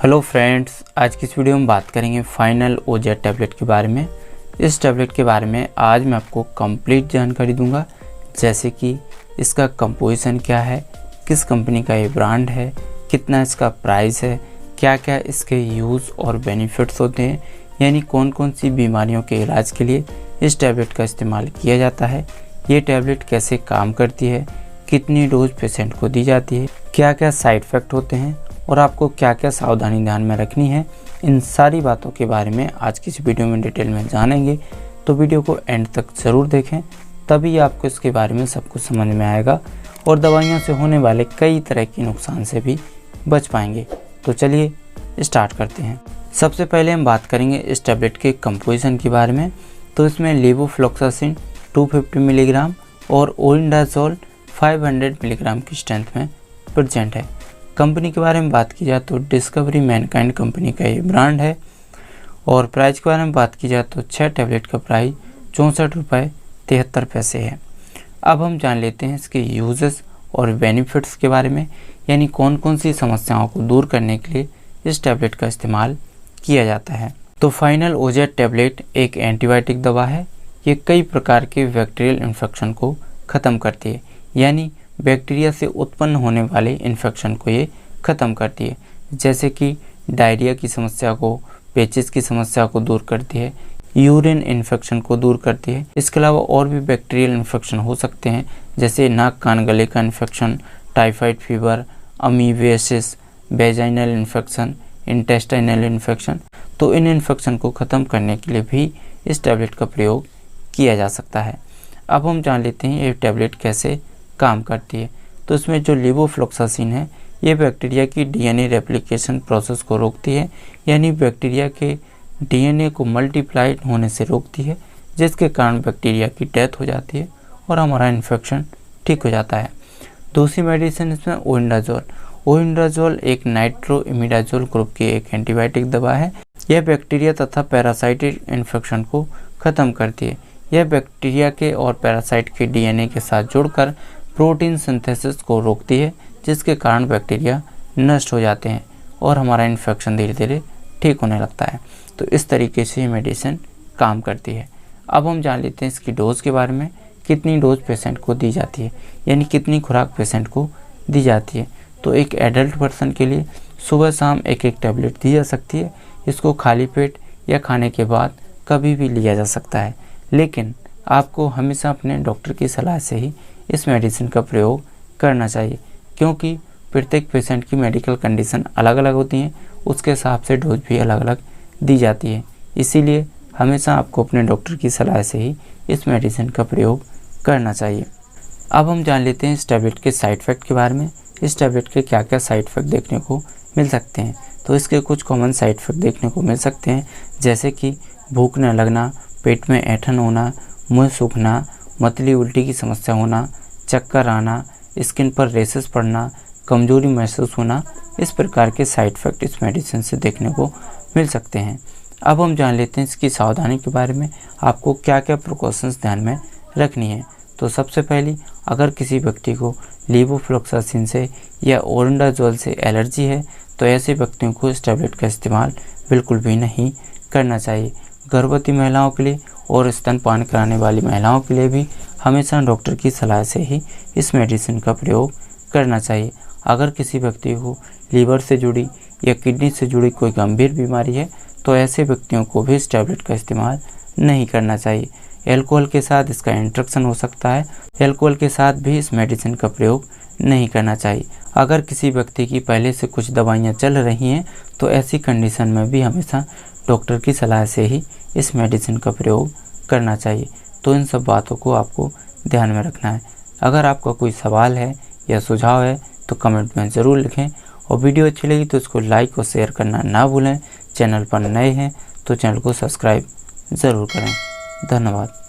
Hello friends, आज की इस वीडियो में बात करेंगे फाइनल ओजेड टैबलेट के बारे में। इस टैबलेट के बारे में आज मैं आपको कंप्लीट जानकारी दूंगा, जैसे कि इसका कंपोजिशन क्या है, किस कंपनी का ये ब्रांड है, कितना इसका प्राइस है, क्या क्या इसके यूज़ और बेनिफिट्स होते हैं, यानी कौन कौन सी बीमारियों के इलाज के लिए इस टैबलेट का इस्तेमाल किया जाता है, ये टैबलेट कैसे काम करती है, कितनी डोज पेशेंट को दी जाती है, क्या क्या साइड इफ़ेक्ट होते हैं और आपको क्या क्या सावधानी ध्यान में रखनी है। इन सारी बातों के बारे में आज की इस वीडियो में डिटेल में जानेंगे, तो वीडियो को एंड तक ज़रूर देखें, तभी आपको इसके बारे में सब कुछ समझ में आएगा और दवाइयों से होने वाले कई तरह के नुकसान से भी बच पाएंगे। तो चलिए स्टार्ट करते हैं। सबसे पहले हम बात करेंगे इस टैबलेट के कंपोजिशन के बारे में। तो इसमें लेवोफ्लॉक्सासिन 250 मिलीग्राम और ओरिंडाजोल 500 मिलीग्राम की स्ट्रेंथ में प्रेजेंट है। कंपनी के बारे में बात की जाए तो डिस्कवरी मैनकाइंड कंपनी का ये ब्रांड है। और प्राइस के बारे में बात की जाए तो 6 टैबलेट का प्राइस 64 रुपये 73 पैसे है। अब हम जान लेते हैं इसके यूजेस और बेनिफिट्स के बारे में, यानी कौन कौन सी समस्याओं को दूर करने के लिए इस टैबलेट का इस्तेमाल किया जाता है। तो फाइनल ओजेड टैबलेट एक एंटीबायोटिक दवा है। ये कई प्रकार के बैक्टीरियल इन्फेक्शन को ख़त्म करती है, यानी बैक्टीरिया से उत्पन्न होने वाले इन्फेक्शन को ये ख़त्म करती है, जैसे कि डायरिया की समस्या को, पेचिस की समस्या को दूर करती है, यूरिन इन्फेक्शन को दूर करती है। इसके अलावा और भी बैक्टीरियल इन्फेक्शन हो सकते हैं, जैसे नाक कान गले का infection, typhoid fever, amoebiasis, vaginal infection, intestinal infection. तो इन इन्फेक्शन को ख़त्म करने के लिए भी इस टैबलेट का प्रयोग किया जा सकता है। अब हम जान लेते हैं ये टैबलेट कैसे काम करती है। तो इसमें जो लेवोफ्लॉक्सासिन है, ये बैक्टीरिया की डीएनए रेप्लिकेशन प्रोसेस को रोकती है, यानी बैक्टीरिया के डीएनए को मल्टीप्लाई होने से रोकती है, जिसके कारण बैक्टीरिया की डेथ हो जाती है और हमारा इन्फेक्शन ठीक हो जाता है। दूसरी मेडिसिन इसमें ओरिंडाजोल। ओरिंडाजोल एक नाइट्रोइमिडाजोल ग्रुप की एक एंटीबायोटिक दवा है। यह बैक्टीरिया तथा पैरासाइटिक इन्फेक्शन को ख़त्म करती है। यह बैक्टीरिया के और पैरासाइट के डीएनए के साथ जुड़कर प्रोटीन सिंथेसिस को रोकती है, जिसके कारण बैक्टीरिया नष्ट हो जाते हैं और हमारा इन्फेक्शन धीरे धीरे ठीक होने लगता है। तो इस तरीके से ये मेडिसिन काम करती है। अब हम जान लेते हैं इसकी डोज के बारे में, कितनी डोज पेशेंट को दी जाती है, यानी कितनी खुराक पेशेंट को दी जाती है। तो एक एडल्ट पर्सन के लिए सुबह शाम एक एक टैबलेट दी जा सकती है। इसको खाली पेट या खाने के बाद कभी भी लिया जा सकता है, लेकिन आपको हमेशा अपने डॉक्टर की सलाह से ही इस मेडिसिन का प्रयोग करना चाहिए, क्योंकि प्रत्येक पेशेंट की मेडिकल कंडीशन अलग अलग होती हैं, उसके हिसाब से डोज भी अलग अलग दी जाती है। इसीलिए हमेशा आपको अपने डॉक्टर की सलाह से ही इस मेडिसिन का प्रयोग करना चाहिए। अब हम जान लेते हैं इस टैबलेट के साइड इफ़ेक्ट के बारे में। इस टैबलेट के क्या क्या साइड इफ़ेक्ट देखने को मिल सकते हैं। तो इसके कुछ कॉमन साइड इफ़ेक्ट देखने को मिल सकते हैं, जैसे कि भूख न लगना, पेट में ऐंठन होना, मुंह सूखना, मतली उल्टी की समस्या होना, चक्कर आना, स्किन पर रेशेस पड़ना, कमजोरी महसूस होना। इस प्रकार के साइड इफ़ेक्ट इस मेडिसिन से देखने को मिल सकते हैं। अब हम जान लेते हैं इसकी सावधानी के बारे में, आपको क्या क्या प्रिकॉशंस ध्यान में रखनी है। तो सबसे पहली, अगर किसी व्यक्ति को लेवोफ्लॉक्सासिन से या ओरिंडाजोल से एलर्जी है, तो ऐसे व्यक्तियों को इस टैबलेट का इस्तेमाल बिल्कुल भी नहीं करना चाहिए। गर्भवती महिलाओं के लिए और स्तनपान कराने वाली महिलाओं के लिए भी हमेशा डॉक्टर की सलाह से ही इस मेडिसिन का प्रयोग करना चाहिए। अगर किसी व्यक्ति को लीवर से जुड़ी या किडनी से जुड़ी कोई गंभीर बीमारी है, तो ऐसे व्यक्तियों को भी इस टैबलेट का इस्तेमाल नहीं करना चाहिए। एल्कोहल के साथ इसका इंट्रैक्शन हो सकता है, एल्कोहल के साथ भी इस मेडिसिन का प्रयोग नहीं करना चाहिए। अगर किसी व्यक्ति की पहले से कुछ दवाइयाँ चल रही हैं, तो ऐसी कंडीशन में भी हमेशा डॉक्टर की सलाह से ही इस मेडिसिन का प्रयोग करना चाहिए। तो इन सब बातों को आपको ध्यान में रखना है। अगर आपका कोई सवाल है या सुझाव है तो कमेंट में ज़रूर लिखें, और वीडियो अच्छी लगी तो इसको लाइक और शेयर करना ना भूलें। चैनल पर नए हैं तो चैनल को सब्सक्राइब ज़रूर करें। धन्यवाद।